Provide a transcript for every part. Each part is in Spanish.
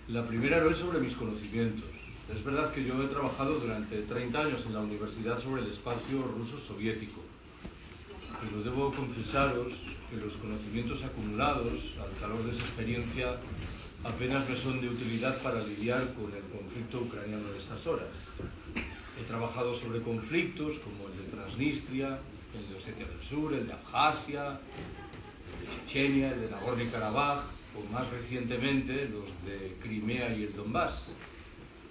La primera no es sobre mis conocimientos. Es verdad que yo he trabajado durante 30 años en la universidad sobre el espacio ruso-soviético, pero debo confesaros que los conocimientos acumulados al calor de esa experiencia apenas me son de utilidad para lidiar con el conflicto ucraniano de estas horas. He trabajado sobre conflictos como el de Transnistria, el de Osetia del Sur, el de Abjasia, el de Chechenia, el de Nagorno-Karabaj, o más recientemente los de Crimea y el Donbass,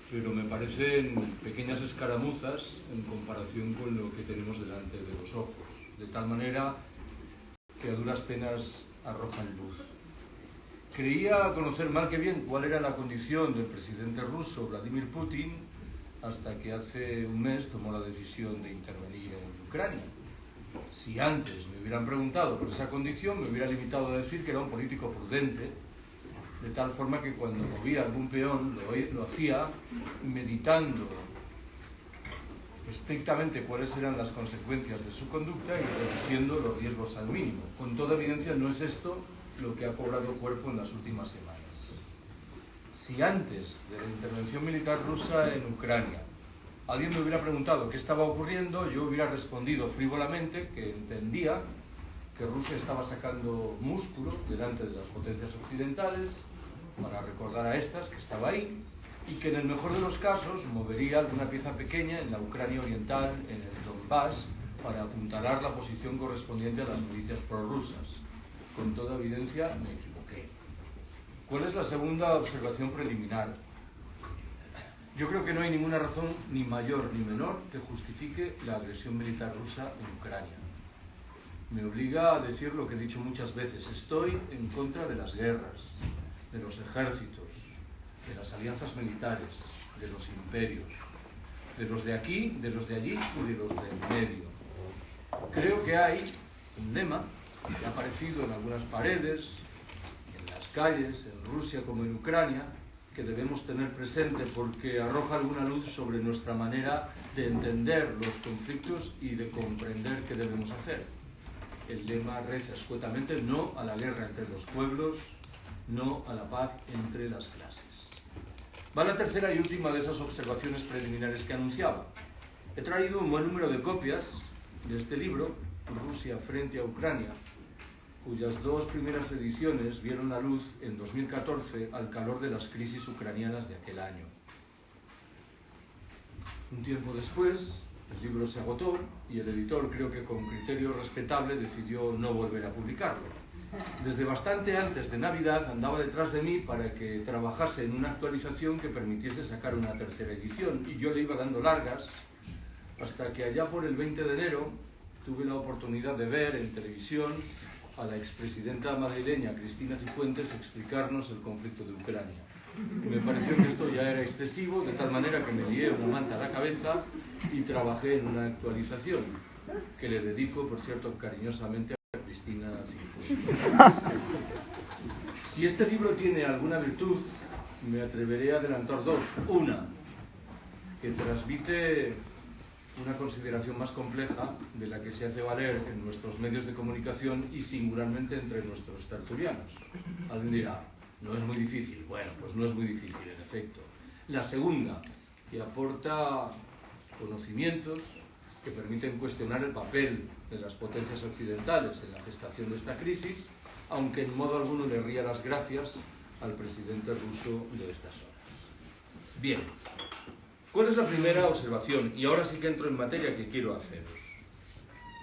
pero me parecen pequeñas escaramuzas en comparación con lo que tenemos delante de los ojos, de tal manera que a duras penas arrojan luz. Creía conocer mal que bien cuál era la condición del presidente ruso Vladimir Putin hasta que hace un mes tomó la decisión de intervenir en Ucrania. Si antes me hubieran preguntado por esa condición, me hubiera limitado a decir que era un político prudente, de tal forma que cuando movía algún peón lo hacía meditando estrictamente cuáles eran las consecuencias de su conducta y reduciendo los riesgos al mínimo. Con toda evidencia no es esto lo que ha cobrado cuerpo en las últimas semanas. Si antes de la intervención militar rusa en Ucrania alguien me hubiera preguntado qué estaba ocurriendo, yo hubiera respondido frívolamente que entendía que Rusia estaba sacando músculo delante de las potencias occidentales para recordar a estas que estaba ahí y que en el mejor de los casos movería alguna pieza pequeña en la Ucrania oriental, en el Donbass, para apuntalar la posición correspondiente a las milicias prorrusas. Con toda evidencia me equivoqué. ¿Cuál es la segunda observación preliminar? Yo creo que no hay ninguna razón, ni mayor ni menor, que justifique la agresión militar rusa en Ucrania. Me obliga a decir lo que he dicho muchas veces. Estoy en contra de las guerras, de los ejércitos, de las alianzas militares, de los imperios, de los de aquí, de los de allí y de los del medio. Creo que hay un lema que ha aparecido en algunas paredes, en las calles, en Rusia como en Ucrania, que debemos tener presente porque arroja alguna luz sobre nuestra manera de entender los conflictos y de comprender qué debemos hacer. El lema reza escuetamente: no a la guerra entre los pueblos, no a la paz entre las clases. Va la tercera y última de esas observaciones preliminares que anunciaba. He traído un buen número de copias de este libro, Rusia frente a Ucrania, cuyas dos primeras ediciones vieron la luz en 2014 al calor de las crisis ucranianas de aquel año. Un tiempo después, el libro se agotó y el editor, creo que con criterio respetable, decidió no volver a publicarlo. Desde bastante antes de Navidad andaba detrás de mí para que trabajase en una actualización que permitiese sacar una tercera edición y yo le iba dando largas hasta que allá por el 20 de enero tuve la oportunidad de ver en televisión a la expresidenta madrileña Cristina Cifuentes explicarnos el conflicto de Ucrania. Me pareció que esto ya era excesivo, de tal manera que me lié una manta a la cabeza y trabajé en una actualización, que le dedico, por cierto, cariñosamente a Cristina Cifuentes. Si este libro tiene alguna virtud, me atreveré a adelantar dos. Una, que transmite una consideración más compleja de la que se hace valer en nuestros medios de comunicación y singularmente entre nuestros tertulianos. Alguien dirá, no es muy difícil. Bueno, pues no es muy difícil, en efecto. La segunda, que aporta conocimientos que permiten cuestionar el papel de las potencias occidentales en la gestación de esta crisis, aunque en modo alguno le ría las gracias al presidente ruso de estas horas. Bien. ¿Cuál es la primera observación? Y ahora sí que entro en materia que quiero haceros.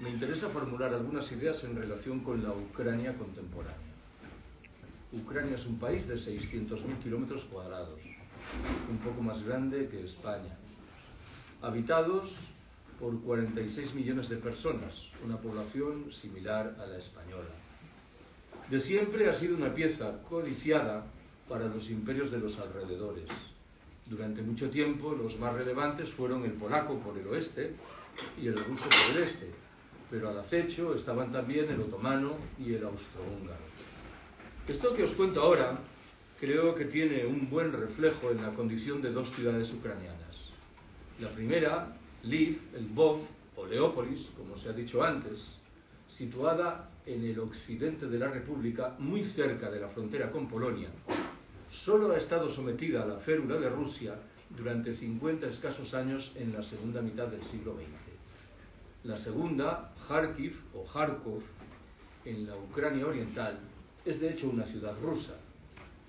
Me interesa formular algunas ideas en relación con la Ucrania contemporánea. Ucrania es un país de 600.000 kilómetros cuadrados, un poco más grande que España, habitados por 46 millones de personas, una población similar a la española. De siempre ha sido una pieza codiciada para los imperios de los alrededores. Durante mucho tiempo los más relevantes fueron el polaco por el oeste y el ruso por el este, pero al acecho estaban también el otomano y el austrohúngaro. Esto que os cuento ahora creo que tiene un buen reflejo en la condición de dos ciudades ucranianas. La primera, Lviv, Lvov o Leópolis, como se ha dicho antes, situada en el occidente de la República, muy cerca de la frontera con Polonia, solo ha estado sometida a la férula de Rusia durante 50 escasos años en la segunda mitad del siglo XX. La segunda, Kharkiv o Kharkov, en la Ucrania oriental, es de hecho una ciudad rusa.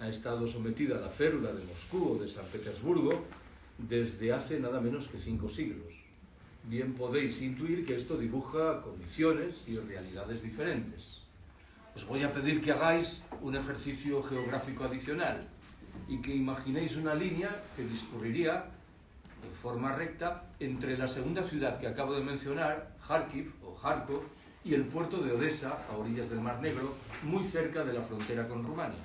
Ha estado sometida a la férula de Moscú o de San Petersburgo desde hace nada menos que 5 siglos. Bien podéis intuir que esto dibuja condiciones y realidades diferentes. Os voy a pedir que hagáis un ejercicio geográfico adicional y que imaginéis una línea que discurriría en forma recta entre la segunda ciudad que acabo de mencionar, Kharkiv o Kharkov, y el puerto de Odessa, a orillas del Mar Negro, muy cerca de la frontera con Rumania.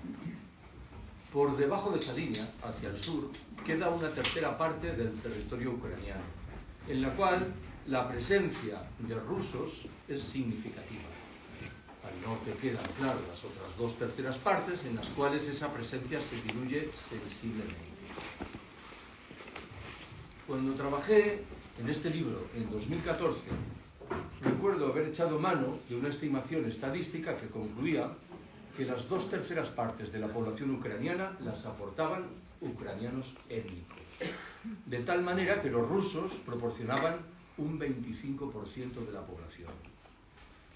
Por debajo de esa línea, hacia el sur, queda una tercera parte del territorio ucraniano, en la cual la presencia de rusos es significativa. Al norte quedan, claro, las otras 2 terceras partes, en las cuales esa presencia se diluye sensiblemente. Cuando trabajé en este libro, en 2014, recuerdo haber echado mano de una estimación estadística que concluía que las 2 terceras partes de la población ucraniana las aportaban ucranianos étnicos, de tal manera que los rusos proporcionaban un 25% de la población.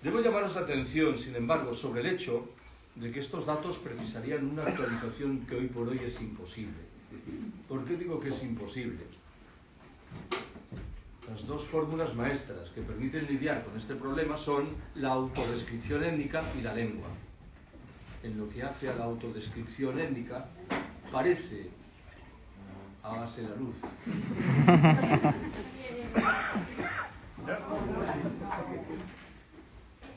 Debo llamaros la atención, sin embargo, sobre el hecho de que estos datos precisarían una actualización que hoy por hoy es imposible. ¿Por qué digo que es imposible? Las 2 fórmulas maestras que permiten lidiar con este problema son la autodescripción étnica y la lengua. En lo que hace a la autodescripción étnica, parece... hágase la luz.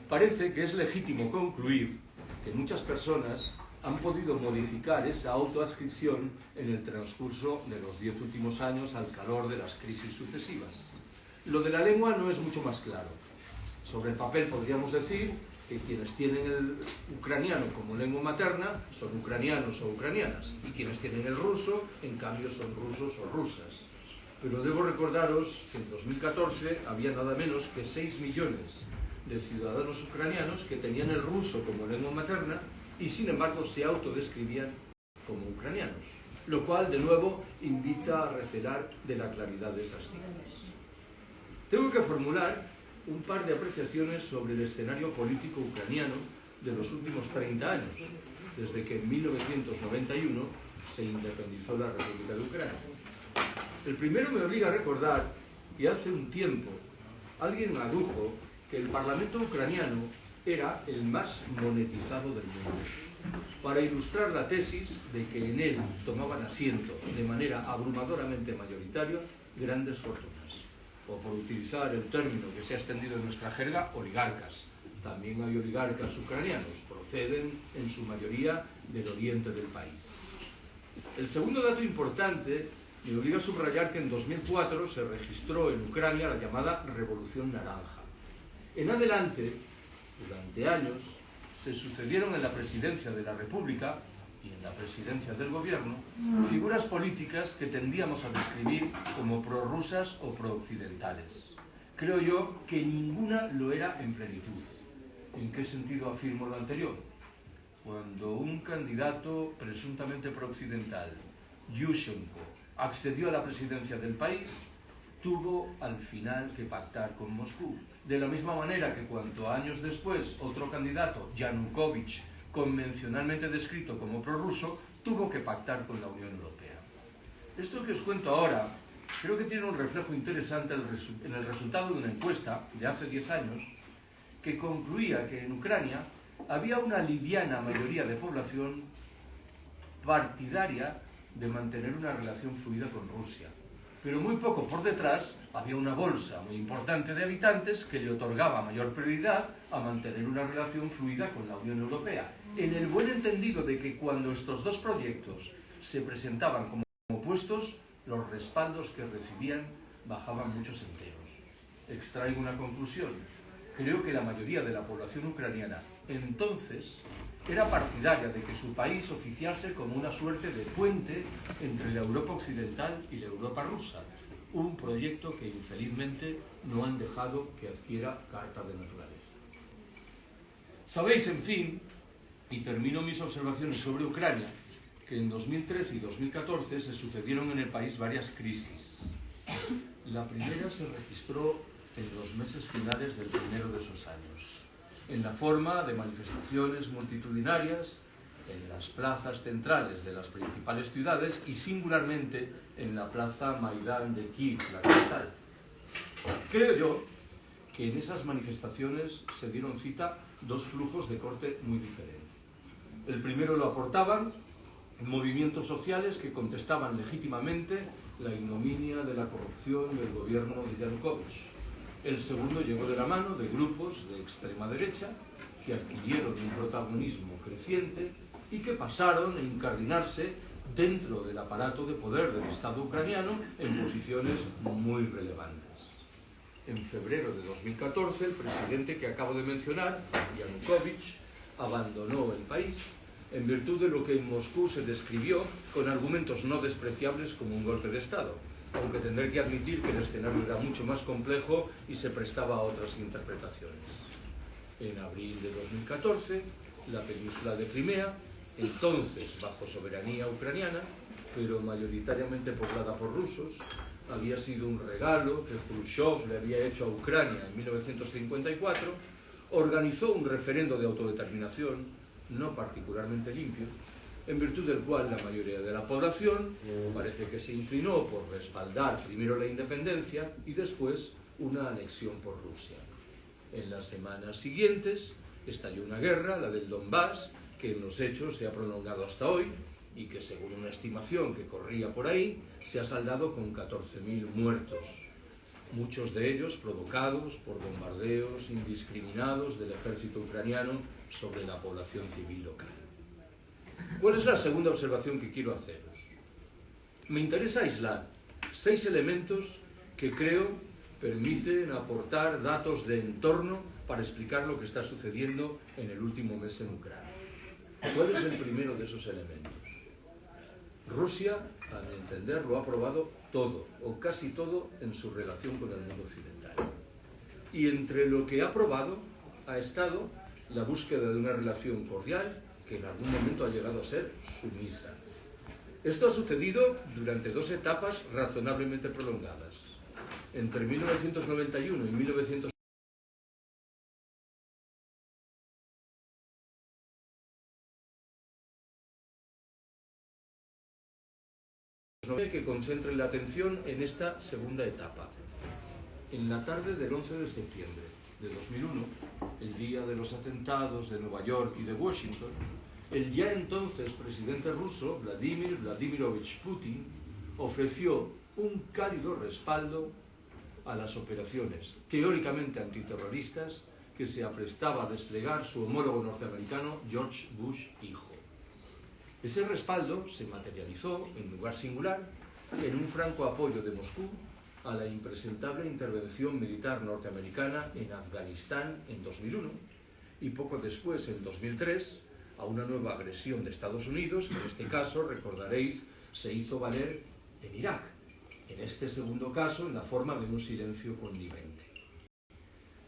Parece que es legítimo concluir que muchas personas han podido modificar esa autoadscripción en el transcurso de los 10 últimos años al calor de las crisis sucesivas. Lo de la lengua no es mucho más claro. Sobre el papel podríamos decir que quienes tienen el ucraniano como lengua materna son ucranianos o ucranianas, y quienes tienen el ruso, en cambio, son rusos o rusas. Pero debo recordaros que en 2014 había nada menos que 6 millones de ciudadanos ucranianos que tenían el ruso como lengua materna y, sin embargo, se autodescribían como ucranianos, lo cual, de nuevo, invita a recelar de la claridad de esas cifras. Tengo que formular un par de apreciaciones sobre el escenario político ucraniano de los últimos 30 años, desde que en 1991 se independizó la República de Ucrania. El primero me obliga a recordar que hace un tiempo alguien adujo que el Parlamento ucraniano era el más monetizado del mundo, para ilustrar la tesis de que en él tomaban asiento de manera abrumadoramente mayoritaria grandes fortunas. O, por utilizar el término que se ha extendido en nuestra jerga, oligarcas. También hay oligarcas ucranianos, proceden en su mayoría del oriente del país. El segundo dato importante me obliga a subrayar que en 2004 se registró en Ucrania la llamada Revolución Naranja. En adelante, durante años, se sucedieron en la presidencia de la República y en la presidencia del gobierno figuras políticas que tendíamos a describir como prorrusas o prooccidentales. Creo yo que ninguna lo era en plenitud. ¿En qué sentido afirmo lo anterior? Cuando un candidato presuntamente prooccidental, Yushchenko, accedió a la presidencia del país, tuvo al final que pactar con Moscú. De la misma manera que cuando años después otro candidato, Yanukovych, convencionalmente descrito como prorruso, tuvo que pactar con la Unión Europea. Esto que os cuento ahora creo que tiene un reflejo interesante en el resultado de una encuesta de hace 10 años que concluía que en Ucrania había una liviana mayoría de población partidaria de mantener una relación fluida con Rusia. Pero muy poco por detrás había una bolsa muy importante de habitantes que le otorgaba mayor prioridad a mantener una relación fluida con la Unión Europea, en el buen entendido de que cuando estos 2 proyectos se presentaban como opuestos, los respaldos que recibían bajaban muchos enteros. Extraigo una conclusión. Creo que la mayoría de la población ucraniana entonces era partidaria de que su país oficiase como una suerte de puente entre la Europa occidental y la Europa rusa, un proyecto que infelizmente no han dejado que adquiera carta de naturaleza. Sabéis, en fin, y termino mis observaciones sobre Ucrania, que en 2013 y 2014 se sucedieron en el país varias crisis. La primera se registró en los meses finales del primero de esos años, en la forma de manifestaciones multitudinarias en las plazas centrales de las principales ciudades y singularmente en la plaza Maidán de Kiev, la capital. Creo yo que en esas manifestaciones se dieron cita dos flujos de corte muy diferente. El primero lo aportaban movimientos sociales que contestaban legítimamente la ignominia de la corrupción del gobierno de Yanukovych. El segundo llegó de la mano de grupos de extrema derecha que adquirieron un protagonismo creciente y que pasaron a incardinarse dentro del aparato de poder del Estado ucraniano en posiciones muy relevantes. En febrero de 2014, el presidente que acabo de mencionar, Yanukovych, abandonó el país en virtud de lo que en Moscú se describió con argumentos no despreciables como un golpe de Estado, aunque tendré que admitir que el escenario era mucho más complejo y se prestaba a otras interpretaciones. En abril de 2014, la península de Crimea, entonces bajo soberanía ucraniana, pero mayoritariamente poblada por rusos, había sido un regalo que Khrushchev le había hecho a Ucrania en 1954, organizó un referendo de autodeterminación no particularmente limpio, en virtud del cual la mayoría de la población parece que se inclinó por respaldar primero la independencia y después una anexión por Rusia. En las semanas siguientes estalló una guerra, la del Donbass, que en los hechos se ha prolongado hasta hoy y que, según una estimación que corría por ahí, se ha saldado con 14.000 muertos, muchos de ellos provocados por bombardeos indiscriminados del ejército ucraniano sobre la población civil local. ¿Cuál es la segunda observación que quiero haceros? Me interesa aislar 6 elementos que creo permiten aportar datos de entorno para explicar lo que está sucediendo en el último mes en Ucrania. ¿Cuál es el primero de esos elementos? Rusia, a mi entender, lo ha probado todo, o casi todo, en su relación con el mundo occidental. Y entre lo que ha probado ha estado la búsqueda de una relación cordial que en algún momento ha llegado a ser sumisa. Esto ha sucedido durante 2 etapas razonablemente prolongadas. Entre 1991 y 1990, que concentren la atención en esta segunda etapa. En la tarde del 11 de septiembre de 2001, el día de los atentados de Nueva York y de Washington, el ya entonces presidente ruso, Vladimir Vladimirovich Putin, ofreció un cálido respaldo a las operaciones teóricamente antiterroristas que se aprestaba a desplegar su homólogo norteamericano George Bush hijo. Ese respaldo se materializó, en lugar singular, en un franco apoyo de Moscú a la impresentable intervención militar norteamericana en Afganistán en 2001 y poco después, en 2003, a una nueva agresión de Estados Unidos, que en este caso, recordaréis, se hizo valer en Irak, en este segundo caso en la forma de un silencio connivente.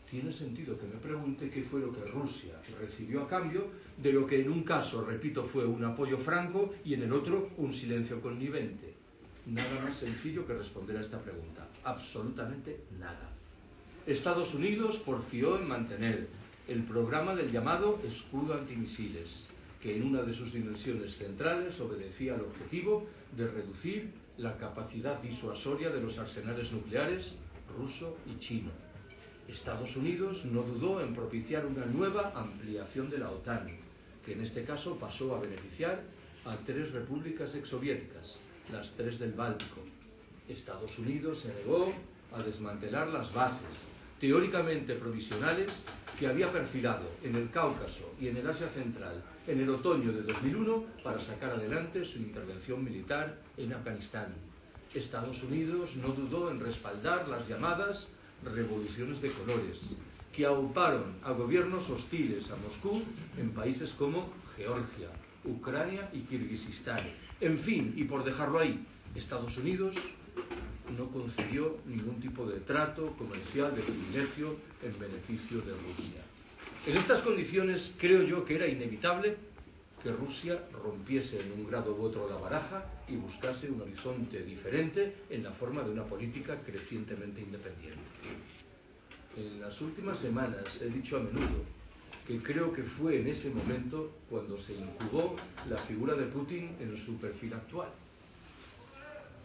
Tiene sentido que me pregunte qué fue lo que Rusia recibió a cambio de lo que en un caso, repito, fue un apoyo franco y en el otro un silencio connivente. Nada más sencillo que responder a esta pregunta. Absolutamente nada. Estados Unidos porfió en mantener el programa del llamado escudo antimisiles, que en una de sus dimensiones centrales obedecía al objetivo de reducir la capacidad disuasoria de los arsenales nucleares ruso y chino. Estados Unidos no dudó en propiciar una nueva ampliación de la OTAN, que en este caso pasó a beneficiar a 3 repúblicas exsoviéticas, las 3 del Báltico. Estados Unidos se negó a desmantelar las bases, teóricamente provisionales, que había perfilado en el Cáucaso y en el Asia Central en el otoño de 2001 para sacar adelante su intervención militar en Afganistán. Estados Unidos no dudó en respaldar las llamadas revoluciones de colores, que auparon a gobiernos hostiles a Moscú en países como Georgia, Ucrania y Kirguistán. En fin, y por dejarlo ahí, Estados Unidos no concedió ningún tipo de trato comercial de privilegio en beneficio de Rusia. En estas condiciones creo yo que era inevitable que Rusia rompiese en un grado u otro la baraja y buscase un horizonte diferente en la forma de una política crecientemente independiente. En las últimas semanas he dicho a menudo que creo que fue en ese momento cuando se incubó la figura de Putin en su perfil actual.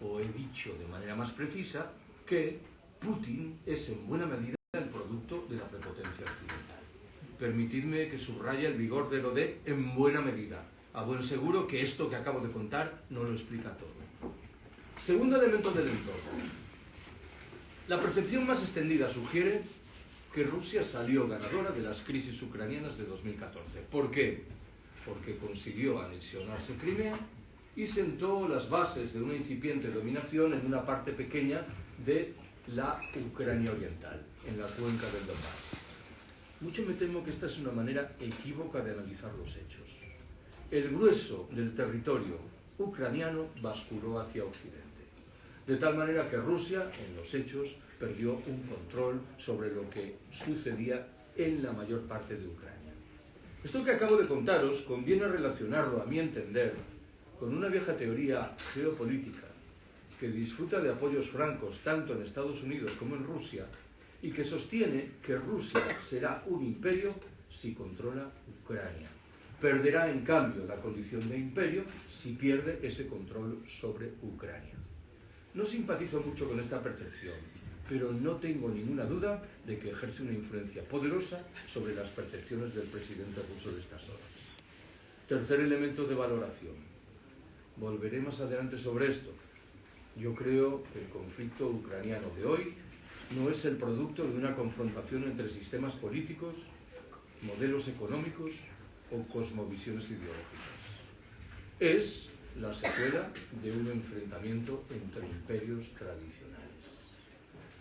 O he dicho de manera más precisa que Putin es en buena medida el producto de la prepotencia occidental. Permitidme que subraye el vigor de lo de en buena medida. A buen seguro que esto que acabo de contar no lo explica todo. Segundo elemento del entorno. La percepción más extendida sugiere que Rusia salió ganadora de las crisis ucranianas de 2014. ¿Por qué? Porque consiguió anexionarse Crimea y sentó las bases de una incipiente dominación en una parte pequeña de la Ucrania oriental, en la cuenca del Donbass. Mucho me temo que esta es una manera equívoca de analizar los hechos. El grueso del territorio ucraniano basculó hacia Occidente, de tal manera que Rusia, en los hechos, perdió un control sobre lo que sucedía en la mayor parte de Ucrania. Esto que acabo de contaros conviene relacionarlo, a mi entender, con una vieja teoría geopolítica que disfruta de apoyos francos tanto en Estados Unidos como en Rusia y que sostiene que Rusia será un imperio si controla Ucrania. Perderá, en cambio, la condición de imperio si pierde ese control sobre Ucrania. No simpatizo mucho con esta percepción, pero no tengo ninguna duda de que ejerce una influencia poderosa sobre las percepciones del presidente ruso de estas horas. Tercer elemento de valoración. Volveré más adelante sobre esto. Yo creo que el conflicto ucraniano de hoy no es el producto de una confrontación entre sistemas políticos, modelos económicos o cosmovisiones ideológicas. Es la secuela de un enfrentamiento entre imperios tradicionales.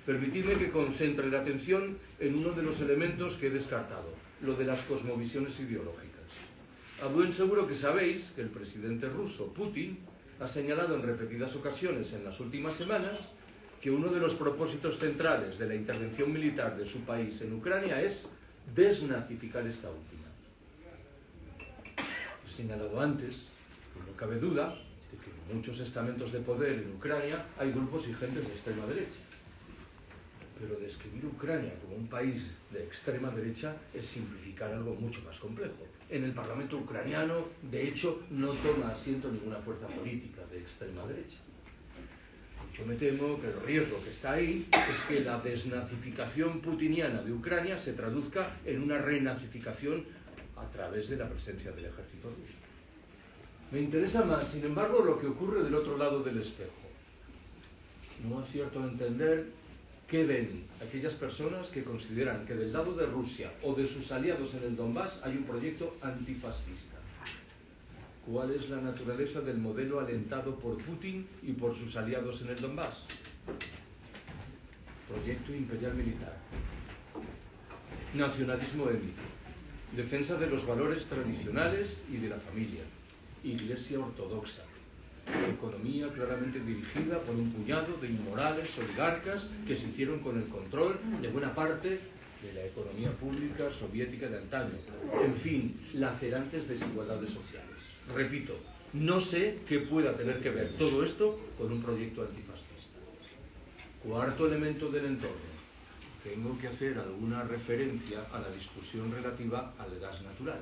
Permitidme que concentre la atención en uno de los elementos que he descartado, lo de las cosmovisiones ideológicas. A buen seguro que sabéis que el presidente ruso, Putin, ha señalado en repetidas ocasiones en las últimas semanas que uno de los propósitos centrales de la intervención militar de su país en Ucrania es desnazificar esta última. He señalado antes que no cabe duda de que en muchos estamentos de poder en Ucrania hay grupos y gentes de extrema derecha. Pero describir Ucrania como un país de extrema derecha es simplificar algo mucho más complejo. En el Parlamento ucraniano, de hecho, no toma asiento ninguna fuerza política de extrema derecha. Yo me temo que el riesgo que está ahí es que la desnazificación putiniana de Ucrania se traduzca en una renazificación a través de la presencia del ejército ruso. Me interesa más, sin embargo, lo que ocurre del otro lado del espejo. No acierto a entender qué ven aquellas personas que consideran que del lado de Rusia o de sus aliados en el Donbass hay un proyecto antifascista. ¿Cuál es la naturaleza del modelo alentado por Putin y por sus aliados en el Donbass? Proyecto imperial militar, nacionalismo étnico, defensa de los valores tradicionales y de la familia, Iglesia ortodoxa, economía claramente dirigida por un puñado de inmorales oligarcas que se hicieron con el control de buena parte de la economía pública soviética de antaño. En fin, lacerantes desigualdades sociales. Repito, no sé qué pueda tener que ver todo esto con un proyecto antifascista. Cuarto elemento del entorno. Tengo que hacer alguna referencia a la discusión relativa al gas natural.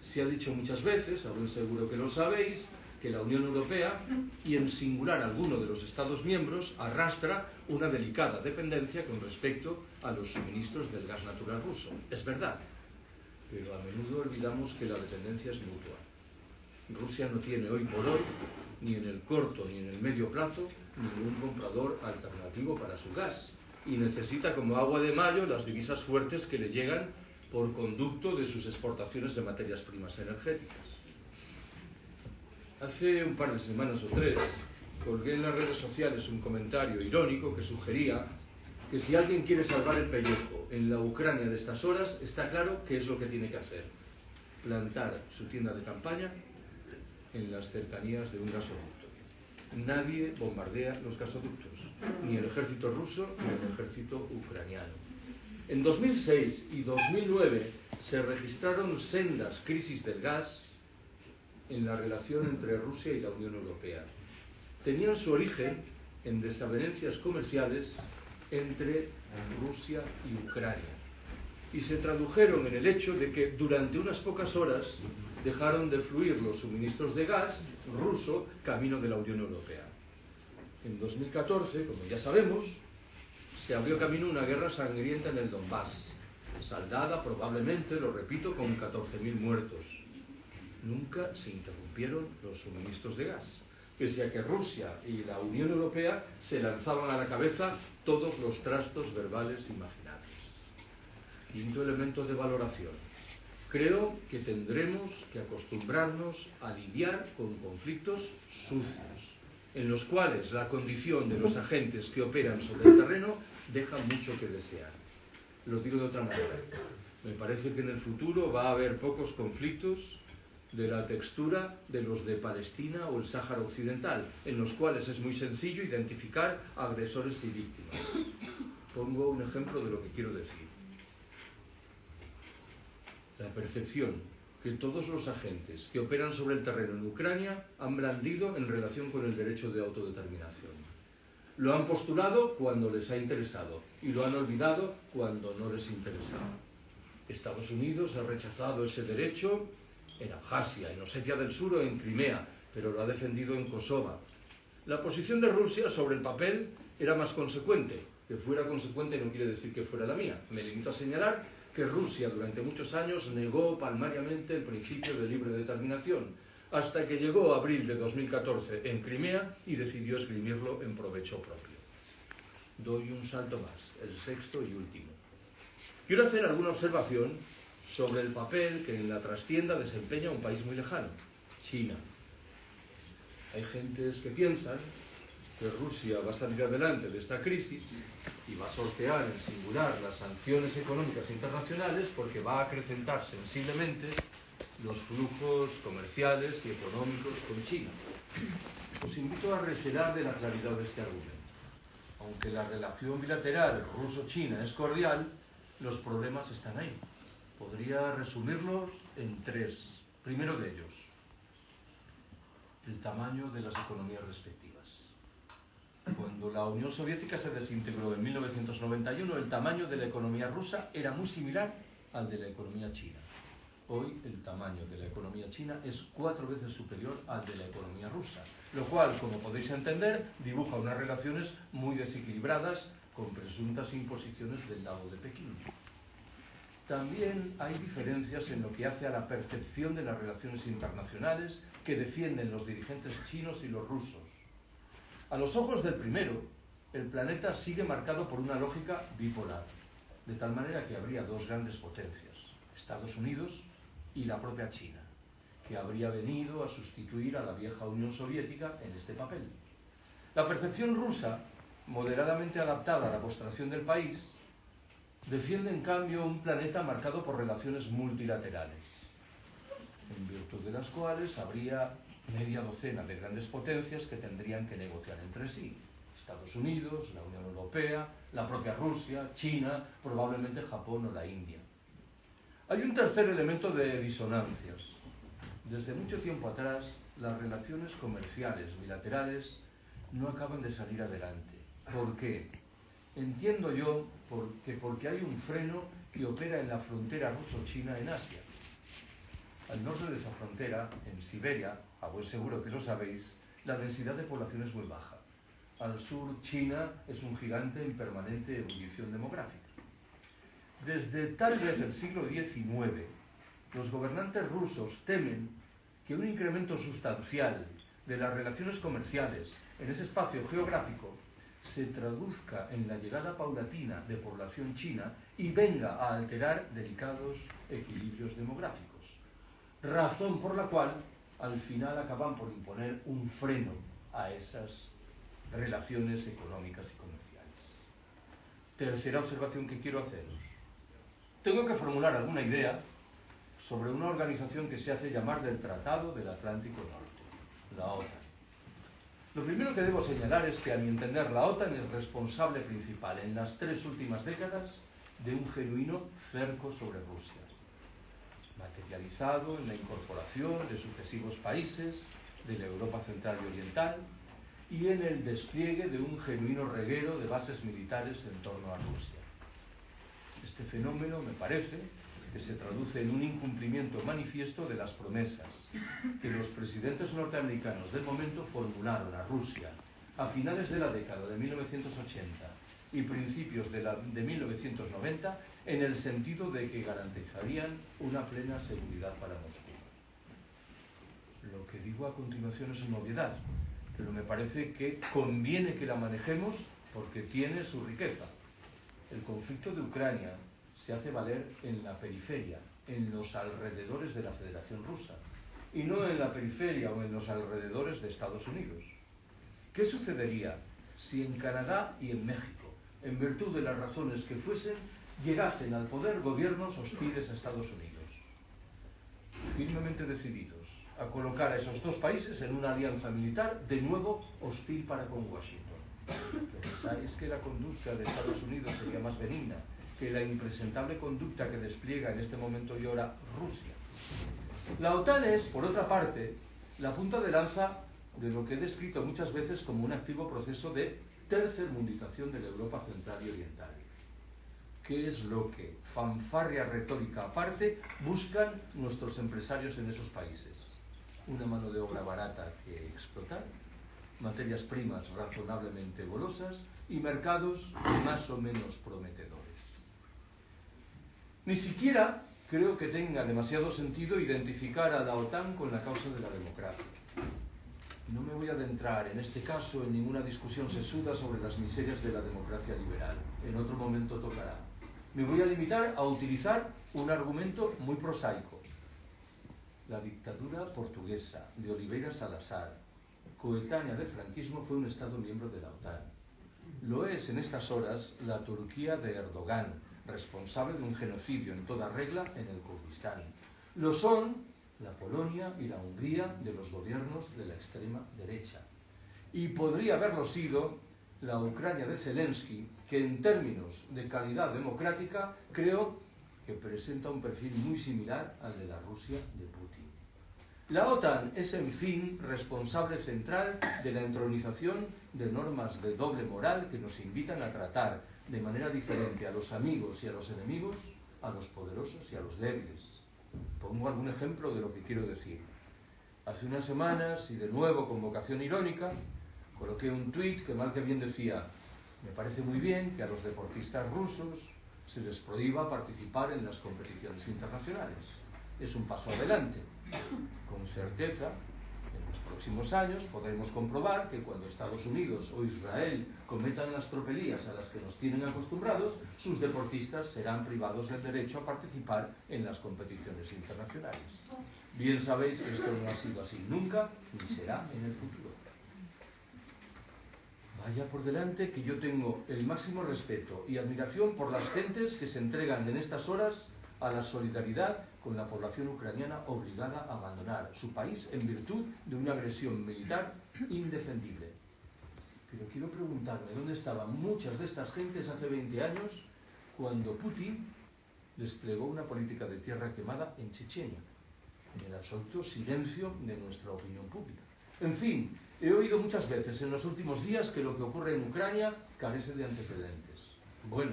Se ha dicho muchas veces, aún seguro que lo sabéis, que la Unión Europea, y en singular alguno de los Estados miembros, arrastra una delicada dependencia con respecto a los suministros del gas natural ruso. Es verdad, pero a menudo olvidamos que la dependencia es mutua. Rusia no tiene hoy por hoy, ni en el corto ni en el medio plazo, ningún comprador alternativo para su gas, y necesita como agua de mayo las divisas fuertes que le llegan por conducto de sus exportaciones de materias primas energéticas. Hace un par de semanas o tres, colgué en las redes sociales un comentario irónico que sugería que si alguien quiere salvar el pellejo en la Ucrania de estas horas, está claro qué es lo que tiene que hacer: plantar su tienda de campaña en las cercanías de un gasoducto. Nadie bombardea los gasoductos, ni el ejército ruso ni el ejército ucraniano. En 2006 y 2009 se registraron sendas crisis del gas en la relación entre Rusia y la Unión Europea. Tenían su origen en desavenencias comerciales entre Rusia y Ucrania y se tradujeron en el hecho de que durante unas pocas horas dejaron de fluir los suministros de gas ruso camino de la Unión Europea. En 2014, como ya sabemos, se abrió camino una guerra sangrienta en el Donbass, saldada probablemente, lo repito, con 14.000 muertos. Nunca se interrumpieron los suministros de gas, pese a que Rusia y la Unión Europea se lanzaban a la cabeza todos los trastos verbales imaginables. Quinto elemento de valoración. Creo que tendremos que acostumbrarnos a lidiar con conflictos sucios, en los cuales la condición de los agentes que operan sobre el terreno deja mucho que desear. Lo digo de otra manera. Me parece que en el futuro va a haber pocos conflictos de la textura de los de Palestina o el Sáhara Occidental, en los cuales es muy sencillo identificar agresores y víctimas. Pongo un ejemplo de lo que quiero decir. La percepción que todos los agentes que operan sobre el terreno en Ucrania han blandido en relación con el derecho de autodeterminación. Lo han postulado cuando les ha interesado y lo han olvidado cuando no les interesaba. Estados Unidos ha rechazado ese derecho en Abjasia, en Osetia del Sur o en Crimea, pero lo ha defendido en Kosovo. La posición de Rusia sobre el papel era más consecuente. Que fuera consecuente no quiere decir que fuera la mía. Me limito a señalar que Rusia durante muchos años negó palmariamente el principio de libre determinación, hasta que llegó abril de 2014 en Crimea y decidió esgrimirlo en provecho propio. Doy un salto más, el sexto y último. Quiero hacer alguna observación sobre el papel que en la trastienda desempeña un país muy lejano, China. Hay gentes que piensan que Rusia va a salir adelante de esta crisis y va a sortear en singular las sanciones económicas internacionales porque va a acrecentar sensiblemente los flujos comerciales y económicos con China. Os invito a recelar de la claridad de este argumento. Aunque la relación bilateral ruso-china es cordial, los problemas están ahí. Podría resumirlos en tres. Primero de ellos, el tamaño de las economías respectivas. Cuando la Unión Soviética se desintegró en 1991, el tamaño de la economía rusa era muy similar al de la economía china. Hoy el tamaño de la economía china es 4 veces superior al de la economía rusa, lo cual, como podéis entender, dibuja unas relaciones muy desequilibradas con presuntas imposiciones del lado de Pekín. También hay diferencias en lo que hace a la percepción de las relaciones internacionales que defienden los dirigentes chinos y los rusos. A los ojos del primero, el planeta sigue marcado por una lógica bipolar, de tal manera que habría dos grandes potencias, Estados Unidos y la propia China, que habría venido a sustituir a la vieja Unión Soviética en este papel. La percepción rusa, moderadamente adaptada a la postración del país, defiende en cambio un planeta marcado por relaciones multilaterales, en virtud de las cuales habría media docena de grandes potencias que tendrían que negociar entre sí. Estados Unidos, la Unión Europea, la propia Rusia, China, probablemente Japón o la India. Hay un tercer elemento de disonancias. Desde mucho tiempo atrás, las relaciones comerciales bilaterales no acaban de salir adelante. ¿Por qué? Entiendo yo porque hay un freno que opera en la frontera ruso-china en Asia. Al norte de esa frontera, en Siberia, a buen seguro que lo sabéis, la densidad de población es muy baja. Al sur, China es un gigante en permanente ebullición demográfica. Desde tal vez el siglo XIX, los gobernantes rusos temen que un incremento sustancial de las relaciones comerciales en ese espacio geográfico se traduzca en la llegada paulatina de población china y venga a alterar delicados equilibrios demográficos. Razón por la cual al final acaban por imponer un freno a esas relaciones económicas y comerciales. Tercera observación que quiero haceros. Tengo que formular alguna idea sobre una organización que se hace llamar del Tratado del Atlántico Norte, la OTAN. Lo primero que debo señalar es que, a mi entender, la OTAN es responsable principal en las 3 últimas décadas de un genuino cerco sobre Rusia. materializado en la incorporación de sucesivos países de la Europa Central y Oriental y en el despliegue de un genuino reguero de bases militares en torno a Rusia. Este fenómeno, me parece, que se traduce en un incumplimiento manifiesto de las promesas que los presidentes norteamericanos del momento formularon a Rusia a finales de la década de 1980 y principios de 1990 en el sentido de que garantizarían una plena seguridad para Moscú. Lo que digo a continuación es una obviedad, pero me parece que conviene que la manejemos porque tiene su riqueza. El conflicto de Ucrania se hace valer en la periferia, en los alrededores de la Federación Rusa, y no en la periferia o en los alrededores de Estados Unidos. ¿Qué sucedería si en Canadá y en México, en virtud de las razones que fuesen, llegasen al poder gobiernos hostiles a Estados Unidos, firmemente decididos a colocar a esos dos países en una alianza militar de nuevo hostil para con Washington? ¿Pensáis que la conducta de Estados Unidos sería más benigna que la impresentable conducta que despliega en este momento y ahora Rusia? La OTAN es, por otra parte, la punta de lanza de lo que he descrito muchas veces como un activo proceso de tercermundización de la Europa Central y Oriental. ¿Qué es lo que, fanfarria retórica aparte, buscan nuestros empresarios en esos países? Una mano de obra barata que explotar, materias primas razonablemente golosas y mercados más o menos prometedores. Ni siquiera creo que tenga demasiado sentido identificar a la OTAN con la causa de la democracia. No me voy a adentrar en este caso en ninguna discusión sesuda sobre las miserias de la democracia liberal. En otro momento tocará. Me voy a limitar a utilizar un argumento muy prosaico. La dictadura portuguesa de Oliveira Salazar, coetánea del franquismo, fue un Estado miembro de la OTAN. Lo es en estas horas la Turquía de Erdogan, responsable de un genocidio en toda regla en el Kurdistán. Lo son la Polonia y la Hungría de los gobiernos de la extrema derecha. Y podría haberlo sido la Ucrania de Zelensky, que en términos de calidad democrática creo que presenta un perfil muy similar al de la Rusia de Putin. La OTAN es, en fin, responsable central de la entronización de normas de doble moral que nos invitan a tratar de manera diferente a los amigos y a los enemigos, a los poderosos y a los débiles. Pongo algún ejemplo de lo que quiero decir. Hace unas semanas, y de nuevo con vocación irónica, coloqué un tuit que mal que bien decía: me parece muy bien que a los deportistas rusos se les prohíba participar en las competiciones internacionales. Es un paso adelante. Con certeza, en los próximos años podremos comprobar que cuando Estados Unidos o Israel cometan las tropelías a las que nos tienen acostumbrados, sus deportistas serán privados del derecho a participar en las competiciones internacionales. Bien sabéis que esto no ha sido así nunca, ni será en el futuro. Vaya por delante que yo tengo el máximo respeto y admiración por las gentes que se entregan en estas horas a la solidaridad con la población ucraniana obligada a abandonar su país en virtud de una agresión militar indefendible. Pero quiero preguntarme dónde estaban muchas de estas gentes hace 20 años cuando Putin desplegó una política de tierra quemada en Chechenia, en el absoluto silencio de nuestra opinión pública. En fin, he oído muchas veces en los últimos días que lo que ocurre en Ucrania carece de antecedentes. Bueno,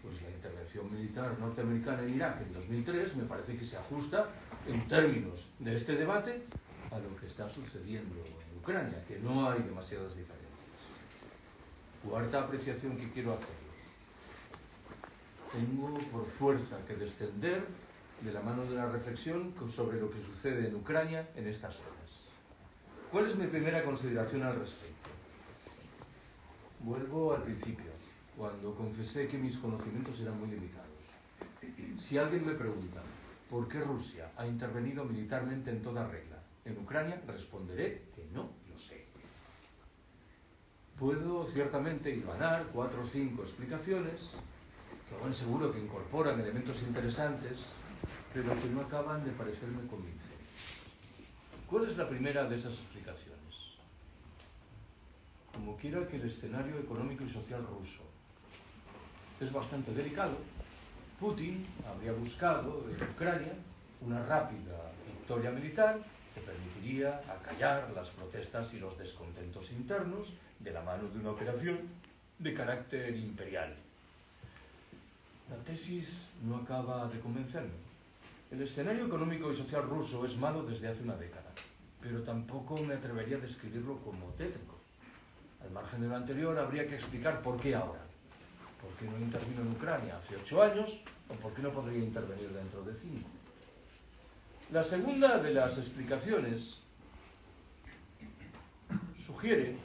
pues la intervención militar norteamericana en Irak en 2003 me parece que se ajusta en términos de este debate a lo que está sucediendo en Ucrania, que no hay demasiadas diferencias. Cuarta apreciación que quiero haceros. Tengo por fuerza que descender de la mano de la reflexión sobre lo que sucede en Ucrania en estas horas. ¿Cuál es mi primera consideración al respecto? Vuelvo al principio, cuando confesé que mis conocimientos eran muy limitados. Si alguien me pregunta por qué Rusia ha intervenido militarmente en toda regla en Ucrania, responderé que no lo sé. Puedo ciertamente hilvanar 4 o 5 explicaciones, que buen seguro que incorporan elementos interesantes, pero que no acaban de parecerme convincentes. ¿Cuál es la primera de esas explicaciones? Como quiera que el escenario económico y social ruso es bastante delicado, Putin habría buscado en Ucrania una rápida victoria militar que permitiría acallar las protestas y los descontentos internos de la mano de una operación de carácter imperial. La tesis no acaba de convencerme. El escenario económico y social ruso es malo desde hace una década, pero tampoco me atrevería a describirlo como tétrico. Al margen de lo anterior, habría que explicar por qué ahora. ¿Por qué no intervino en Ucrania hace 8 años o por qué no podría intervenir dentro de 5? La segunda de las explicaciones sugiere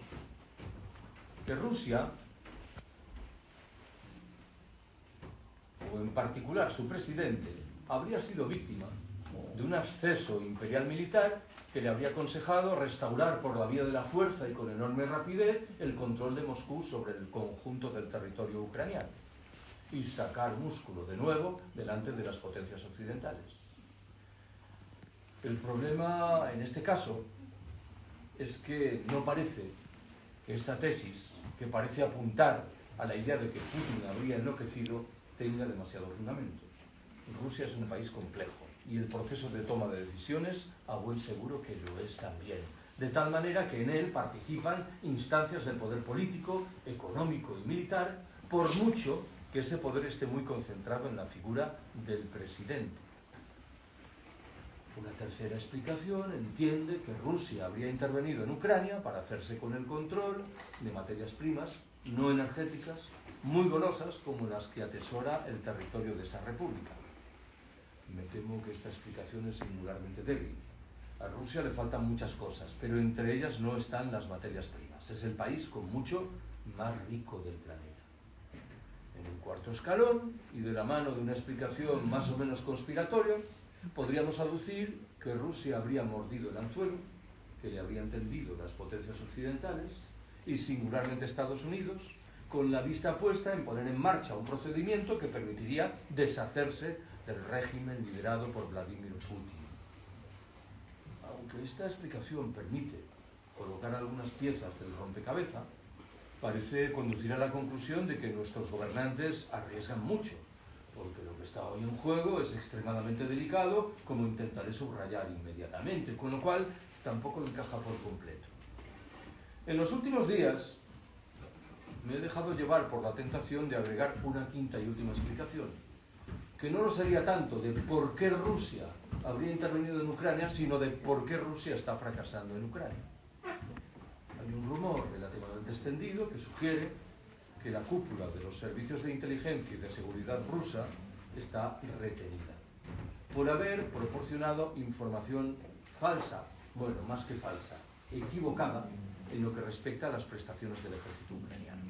que Rusia, o en particular su presidente, habría sido víctima de un ascenso imperial militar que le habría aconsejado restaurar por la vía de la fuerza y con enorme rapidez el control de Moscú sobre el conjunto del territorio ucraniano y sacar músculo de nuevo delante de las potencias occidentales. El problema en este caso es que no parece que esta tesis, que parece apuntar a la idea de que Putin habría enloquecido, tenga demasiado fundamento. Rusia es un país complejo y el proceso de toma de decisiones a buen seguro que lo es también, de tal manera que en él participan instancias del poder político, económico y militar, por mucho que ese poder esté muy concentrado en la figura del presidente. Una tercera explicación entiende que Rusia habría intervenido en Ucrania para hacerse con el control de materias primas no energéticas muy golosas como las que atesora el territorio de esa república. Me temo que esta explicación es singularmente débil. A Rusia le faltan muchas cosas, pero entre ellas no están las materias primas. Es el país con mucho más rico del planeta. En un cuarto escalón, y de la mano de una explicación más o menos conspiratoria, podríamos aducir que Rusia habría mordido el anzuelo, que le habrían tendido las potencias occidentales, y singularmente Estados Unidos, con la vista puesta en poner en marcha un procedimiento que permitiría deshacerse del régimen liderado por Vladimir Putin. Aunque esta explicación permite colocar algunas piezas del rompecabezas, parece conducir a la conclusión de que nuestros gobernantes arriesgan mucho, porque lo que está hoy en juego es extremadamente delicado, como intentaré subrayar inmediatamente, con lo cual tampoco encaja por completo. En los últimos días me he dejado llevar por la tentación de agregar una quinta y última explicación, que no lo sería tanto de por qué Rusia habría intervenido en Ucrania, sino de por qué Rusia está fracasando en Ucrania. Hay un rumor relativamente extendido que sugiere que la cúpula de los servicios de inteligencia y de seguridad rusa está retenida por haber proporcionado información falsa, bueno, más que falsa, equivocada en lo que respecta a las prestaciones del ejército ucraniano.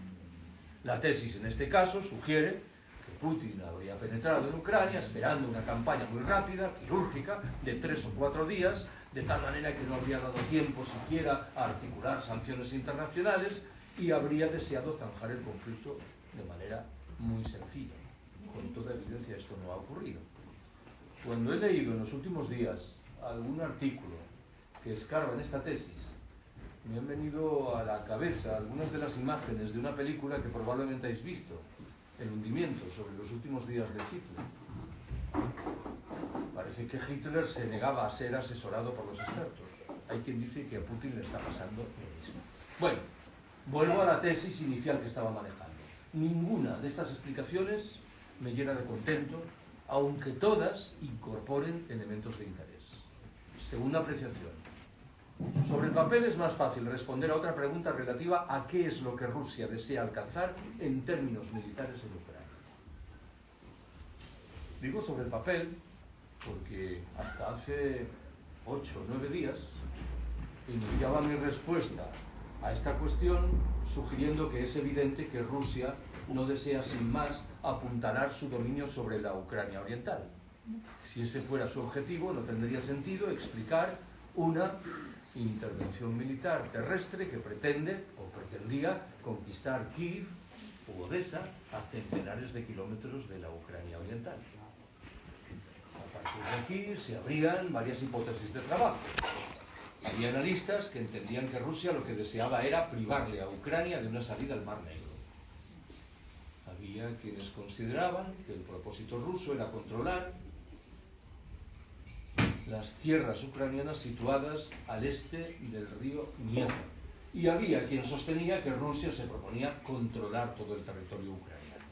La tesis en este caso sugiere que Putin habría penetrado en Ucrania esperando una campaña muy rápida, quirúrgica, de 3 o 4 días, de tal manera que no habría dado tiempo siquiera a articular sanciones internacionales y habría deseado zanjar el conflicto de manera muy sencilla. Con toda evidencia esto no ha ocurrido. Cuando he leído en los últimos días algún artículo que escarba en esta tesis, me han venido a la cabeza algunas de las imágenes de una película que probablemente habéis visto, El hundimiento, sobre los últimos días de Hitler. Parece que Hitler se negaba a ser asesorado por los expertos. Hay quien dice que a Putin le está pasando lo mismo. Bueno, vuelvo a la tesis inicial que estaba manejando. Ninguna de estas explicaciones me llena de contento, aunque todas incorporen elementos de interés. Segunda apreciación. Sobre el papel es más fácil responder a otra pregunta relativa a qué es lo que Rusia desea alcanzar en términos militares en Ucrania. Digo sobre el papel porque hasta hace 8 o 9 días iniciaba mi respuesta a esta cuestión sugiriendo que es evidente que Rusia no desea sin más apuntalar su dominio sobre la Ucrania oriental. Si ese fuera su objetivo, no tendría sentido explicar una intervención militar terrestre que pretende o pretendía conquistar Kiev u Odessa a centenares de kilómetros de la Ucrania oriental. A partir de aquí se abrían varias hipótesis de trabajo. Había analistas que entendían que Rusia lo que deseaba era privarle a Ucrania de una salida al Mar Negro. Había quienes consideraban que el propósito ruso era controlar las tierras ucranianas situadas al este del río Dnieper. Y había quien sostenía que Rusia se proponía controlar todo el territorio ucraniano.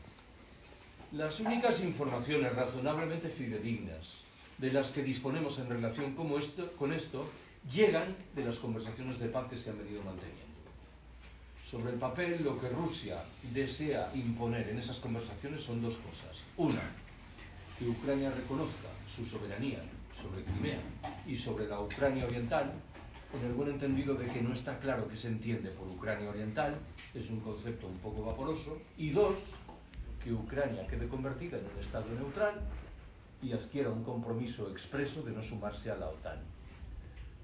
Las únicas informaciones razonablemente fidedignas de las que disponemos en relación con esto llegan de las conversaciones de paz que se han venido manteniendo. Sobre el papel, lo que Rusia desea imponer en esas conversaciones son dos cosas. Una, que Ucrania reconozca su soberanía sobre Crimea y sobre la Ucrania oriental, en el buen entendido de que no está claro qué se entiende por Ucrania oriental, es un concepto un poco vaporoso. Y dos, que Ucrania quede convertida en un estado neutral y adquiera un compromiso expreso de no sumarse a la OTAN.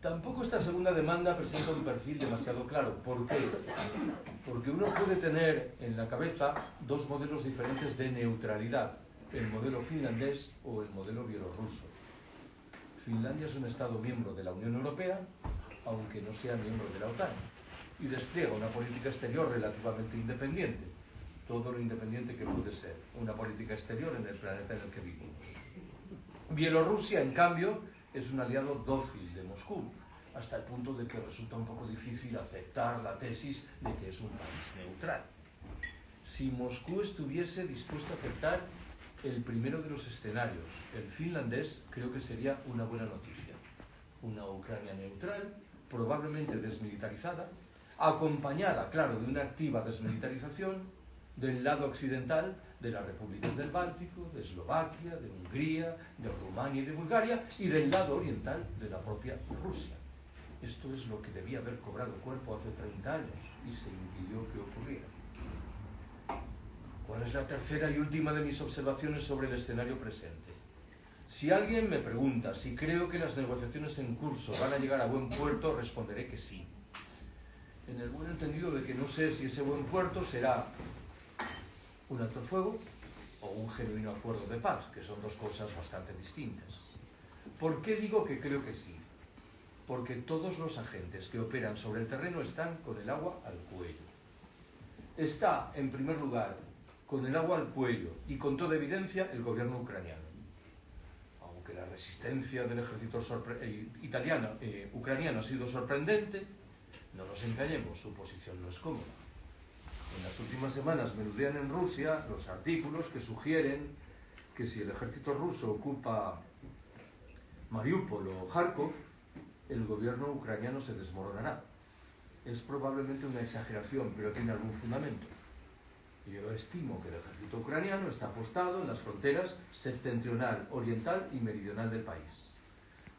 Tampoco esta segunda demanda presenta un perfil demasiado claro. ¿Por qué? Porque uno puede tener en la cabeza dos modelos diferentes de neutralidad, el modelo finlandés o el modelo bielorruso. Finlandia es un Estado miembro de la Unión Europea, aunque no sea miembro de la OTAN, y despliega una política exterior relativamente independiente, todo lo independiente que puede ser una política exterior en el planeta en el que vivimos. Bielorrusia, en cambio, es un aliado dócil de Moscú, hasta el punto de que resulta un poco difícil aceptar la tesis de que es un país neutral. Si Moscú estuviese dispuesto a aceptar el primero de los escenarios, el finlandés, creo que sería una buena noticia. Una Ucrania neutral, probablemente desmilitarizada, acompañada, claro, de una activa desmilitarización del lado occidental de las repúblicas del Báltico, de Eslovaquia, de Hungría, de Rumania y de Bulgaria, y del lado oriental de la propia Rusia. Esto es lo que debía haber cobrado cuerpo hace 30 años y se impidió que ocurriera. ¿Cuál es la tercera y última de mis observaciones sobre el escenario presente? Si alguien me pregunta si creo que las negociaciones en curso van a llegar a buen puerto, responderé que sí. En el buen entendido de que no sé si ese buen puerto será un alto el fuego o un genuino acuerdo de paz, que son dos cosas bastante distintas. ¿Por qué digo que creo que sí? Porque todos los agentes que operan sobre el terreno están con el agua al cuello. Está, en primer lugar, con el agua al cuello y con toda evidencia el gobierno ucraniano. Aunque la resistencia del ejército ucraniano ha sido sorprendente, no nos engañemos, su posición no es cómoda. En las últimas semanas menudean en Rusia los artículos que sugieren que si el ejército ruso ocupa Mariupol o Kharkov, el gobierno ucraniano se desmoronará. Es probablemente una exageración, pero tiene algún fundamento. Yo estimo que el ejército ucraniano está apostado en las fronteras septentrional, oriental y meridional del país.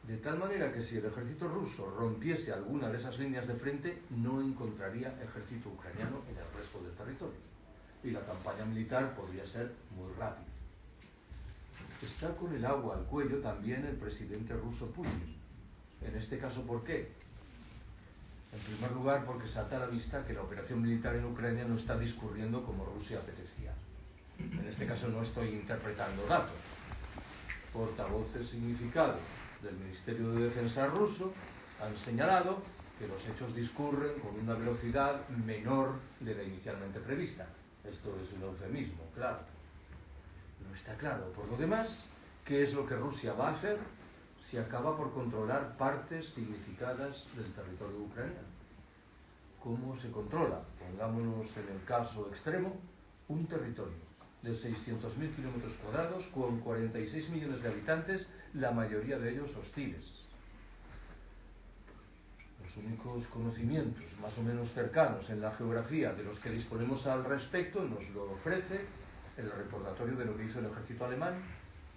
De tal manera que si el ejército ruso rompiese alguna de esas líneas de frente, no encontraría ejército ucraniano en el resto del territorio. Y la campaña militar podría ser muy rápida. Está con el agua al cuello también el presidente ruso Putin. En este caso, ¿por qué? En primer lugar, porque salta a la vista que la operación militar en Ucrania no está discurriendo como Rusia apetecía. En este caso no estoy interpretando datos. Portavoces significados del Ministerio de Defensa ruso han señalado que los hechos discurren con una velocidad menor de la inicialmente prevista. Esto es un eufemismo, claro. No está claro, por lo demás, qué es lo que Rusia va a hacer si acaba por controlar partes significadas del territorio ucraniano. ¿Cómo se controla? Pongámonos en el caso extremo, un territorio de 600.000 kilómetros cuadrados con 46 millones de habitantes, la mayoría de ellos hostiles. Los únicos conocimientos más o menos cercanos en la geografía de los que disponemos al respecto nos lo ofrece el recordatorio de lo que hizo el ejército alemán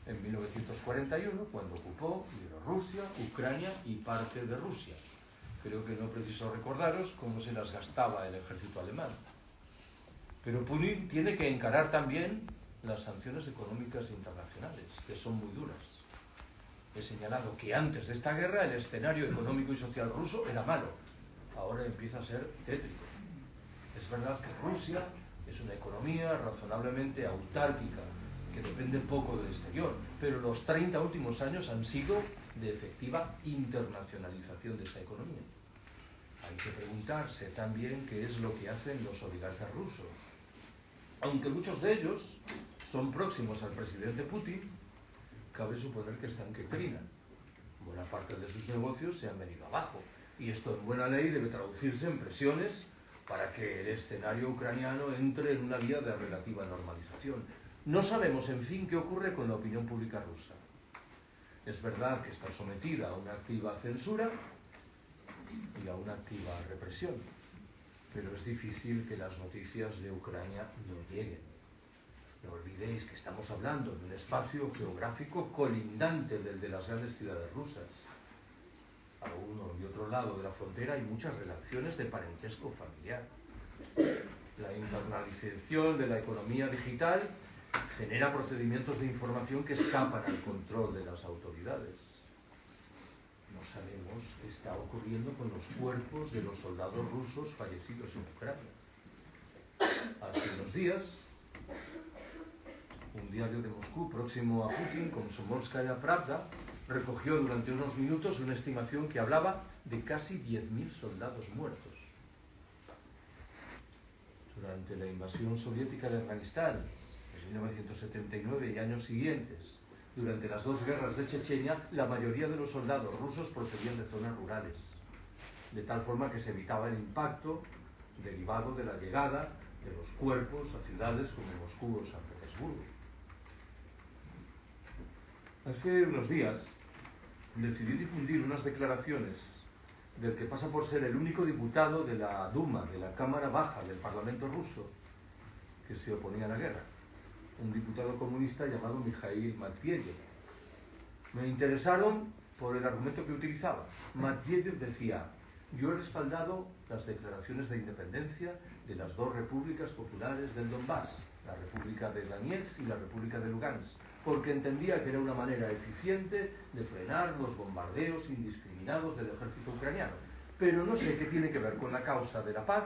en 1941, cuando ocupó Bielorrusia, Ucrania y parte de Rusia. Creo que no preciso recordaros cómo se las gastaba el ejército alemán. Pero Putin tiene que encarar también las sanciones económicas internacionales, que son muy duras. He señalado que antes de esta guerra el escenario económico y social ruso era malo. Ahora empieza a ser tétrico. Es verdad que Rusia es una economía razonablemente autárquica, que depende poco del exterior, pero los 30 últimos años han sido de efectiva internacionalización de esa economía. Hay que preguntarse también qué es lo que hacen los oligarcas rusos. Aunque muchos de ellos son próximos al presidente Putin, cabe suponer que están que trinan. buena parte de sus negocios se han venido abajo. Y esto en buena ley debe traducirse en presiones para que el escenario ucraniano entre en una vía de relativa normalización. No sabemos, en fin, qué ocurre con la opinión pública rusa. Es verdad que está sometida a una activa censura y a una activa represión, pero es difícil que las noticias de Ucrania no lleguen. No olvidéis que estamos hablando de un espacio geográfico colindante del de las grandes ciudades rusas. A uno y otro lado de la frontera hay muchas relaciones de parentesco familiar. La internalización de la economía digital genera procedimientos de información que escapan al control de las autoridades. No sabemos qué está ocurriendo con los cuerpos de los soldados rusos fallecidos en Ucrania. Hace unos días, un diario de Moscú próximo a Putin, Komsomolskaya Pravda, recogió durante unos minutos una estimación que hablaba de casi 10.000 soldados muertos. Durante la invasión soviética de Afganistán, en 1979 y años siguientes, durante las dos guerras de Chechenia, la mayoría de los soldados rusos procedían de zonas rurales, de tal forma que se evitaba el impacto derivado de la llegada de los cuerpos a ciudades como Moscú o San Petersburgo. Hace unos días decidí difundir unas declaraciones del que pasa por ser el único diputado de la Duma, de la Cámara Baja del Parlamento ruso, que se oponía a la guerra, un diputado comunista llamado Mikhail Medvedev. Me interesaron por el argumento que utilizaba. Medvedev decía: yo he respaldado las declaraciones de independencia de las dos repúblicas populares del Donbass, la República de Donetsk y la República de Lugansk, porque entendía que era una manera eficiente de frenar los bombardeos indiscriminados del ejército ucraniano. Pero no sé qué tiene que ver con la causa de la paz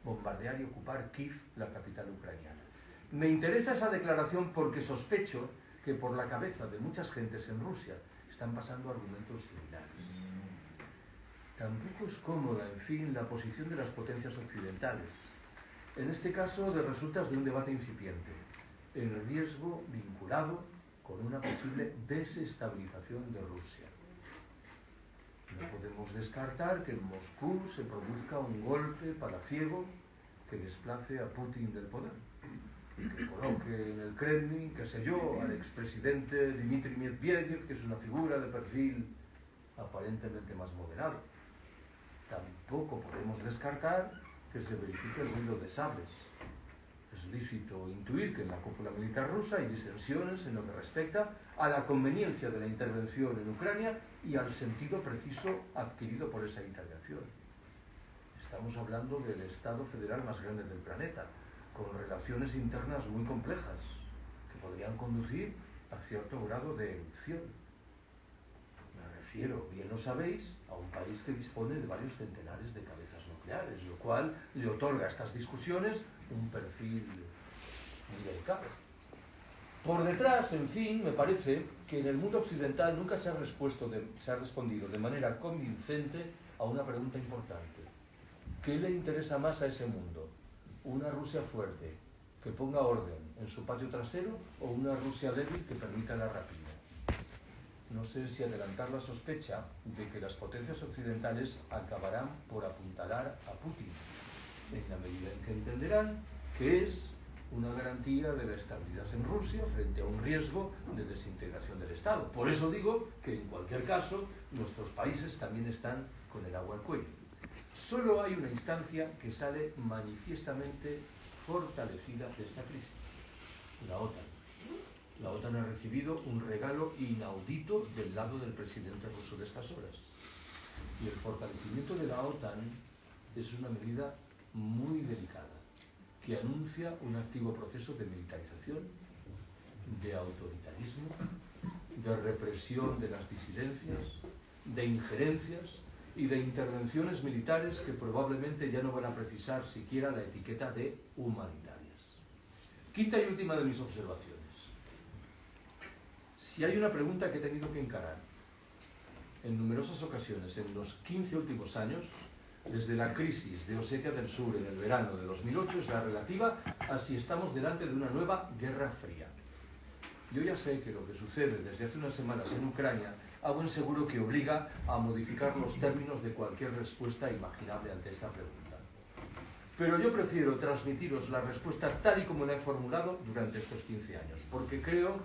bombardear y ocupar Kiev, la capital ucraniana. Me interesa esa declaración porque sospecho que por la cabeza de muchas gentes en Rusia están pasando argumentos similares. Tampoco es cómoda, en fin, la posición de las potencias occidentales. En este caso, de resultas de un debate incipiente, el riesgo vinculado con una posible desestabilización de Rusia. No podemos descartar que en Moscú se produzca un golpe palaciego que desplace a Putin del poder, que coloque en el Kremlin, qué sé yo, al expresidente Dmitry Medvedev, que es una figura de perfil aparentemente más moderado. Tampoco podemos descartar que se verifique el ruido de sables. Es lícito intuir que en la cúpula militar rusa hay disensiones en lo que respecta a la conveniencia de la intervención en Ucrania y al sentido preciso adquirido por esa intervención. Estamos hablando del Estado federal más grande del planeta, con relaciones internas muy complejas, que podrían conducir a cierto grado de erupción. Me refiero, bien lo sabéis, a un país que dispone de varios centenares de cabezas nucleares, lo cual le otorga a estas discusiones un perfil muy delicado. Por detrás, en fin, me parece que en el mundo occidental nunca se ha respondido de manera convincente a una pregunta importante. ¿Qué le interesa más a ese mundo? ¿Una Rusia fuerte que ponga orden en su patio trasero o una Rusia débil que permita la rapiña? No sé si adelantar la sospecha de que las potencias occidentales acabarán por apuntalar a Putin, en la medida en que entenderán que es una garantía de la estabilidad en Rusia frente a un riesgo de desintegración del Estado. Por eso digo que en cualquier caso nuestros países también están con el agua al cuello. Solo hay una instancia que sale manifiestamente fortalecida de esta crisis: la OTAN. La OTAN ha recibido un regalo inaudito del lado del presidente ruso de estas horas. Y el fortalecimiento de la OTAN es una medida muy delicada, que anuncia un activo proceso de militarización, de autoritarismo, de represión de las disidencias, de injerencias y de intervenciones militares que probablemente ya no van a precisar siquiera la etiqueta de humanitarias. Quinta y última de mis observaciones. Si hay una pregunta que he tenido que encarar en numerosas ocasiones en los 15 últimos años, desde la crisis de Osetia del Sur en el verano de 2008, es la relativa a si estamos delante de una nueva guerra fría. Yo ya sé que lo que sucede desde hace unas semanas en Ucrania a buen seguro que obliga a modificar los términos de cualquier respuesta imaginable ante esta pregunta. Pero yo prefiero transmitiros la respuesta tal y como la he formulado durante estos 15 años, porque creo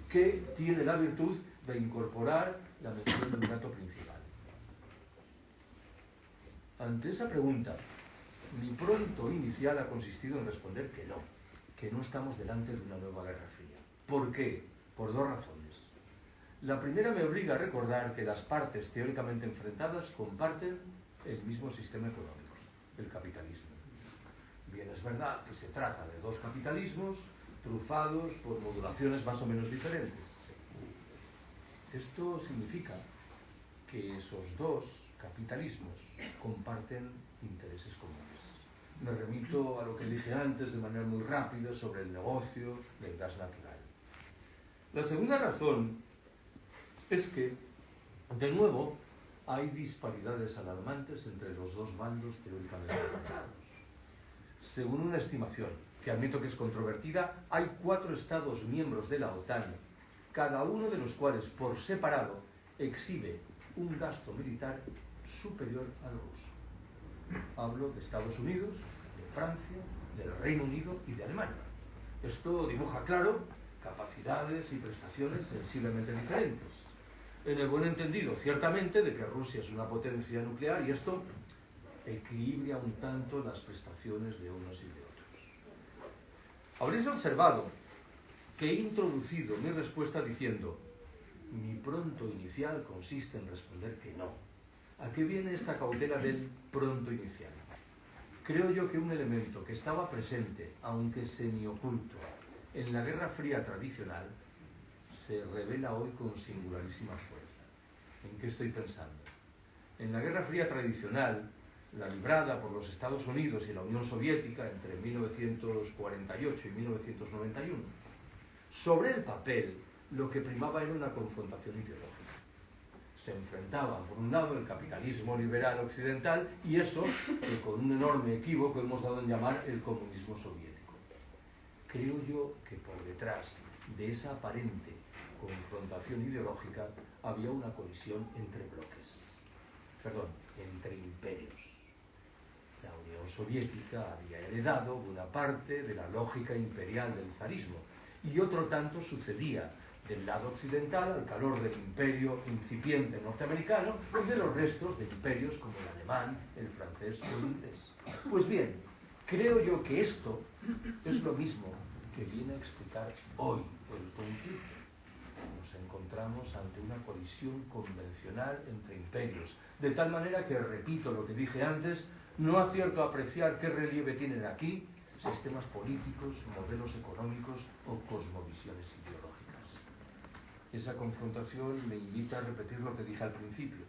que tiene la virtud de incorporar la mención de un dato principal. Ante esa pregunta, mi pronto inicial ha consistido en responder que no estamos delante de una nueva Guerra Fría. ¿Por qué? Por dos razones. La primera me obliga a recordar que las partes teóricamente enfrentadas comparten el mismo sistema económico, el capitalismo. Bien, es verdad que se trata de dos capitalismos trufados por modulaciones más o menos diferentes. Esto significa que esos dos capitalismos comparten intereses comunes. Me remito a lo que dije antes de manera muy rápida sobre el negocio del gas natural. La segunda razón es que, de nuevo, hay disparidades alarmantes entre los dos bandos teóricamente enfrentados. Según una estimación, que admito que es controvertida, hay 4 Estados miembros de la OTAN, cada uno de los cuales, por separado, exhibe un gasto militar superior al ruso. Hablo de Estados Unidos, de Francia, del Reino Unido y de Alemania. Esto dibuja claro capacidades y prestaciones sensiblemente diferentes. En el buen entendido, ciertamente, de que Rusia es una potencia nuclear y esto equilibra un tanto las prestaciones de unos y de otros. Habréis observado que he introducido mi respuesta diciendo: mi pronto inicial consiste en responder que no. ¿A qué viene esta cautela del pronto inicial? Creo yo que un elemento que estaba presente, aunque semioculto, en la Guerra Fría tradicional, se revela hoy con singularísima fuerza. ¿En qué estoy pensando? En la Guerra Fría tradicional, la librada por los Estados Unidos y la Unión Soviética entre 1948 y 1991, sobre el papel lo que primaba era una confrontación ideológica. Se enfrentaban, por un lado, el capitalismo liberal occidental y eso que con un enorme equívoco hemos dado en llamar el comunismo soviético. Creo yo que por detrás de esa aparente confrontación ideológica había una colisión entre entre imperios. La Unión Soviética había heredado buena parte de la lógica imperial del zarismo y otro tanto sucedía del lado occidental al calor del imperio incipiente norteamericano y de los restos de imperios como el alemán, el francés o el inglés. Pues bien, creo yo que esto es lo mismo que viene a explicar hoy el conflicto. Nos encontramos ante una colisión convencional entre imperios, de tal manera que, repito lo que dije antes, no acierto a apreciar qué relieve tienen aquí sistemas políticos, modelos económicos o cosmovisiones ideológicas. Esa confrontación me invita a repetir lo que dije al principio.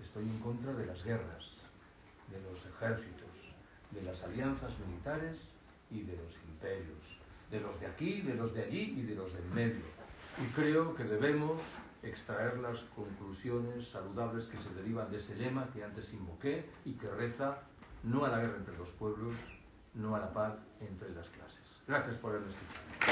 Estoy en contra de las guerras, de los ejércitos, de las alianzas militares y de los imperios, de los de aquí, de los de allí y de los del medio. Y creo que debemos extraer las conclusiones saludables que se derivan de ese lema que antes invoqué y que reza: no a la guerra entre los pueblos, no a la paz entre las clases. Gracias por haberme escuchado.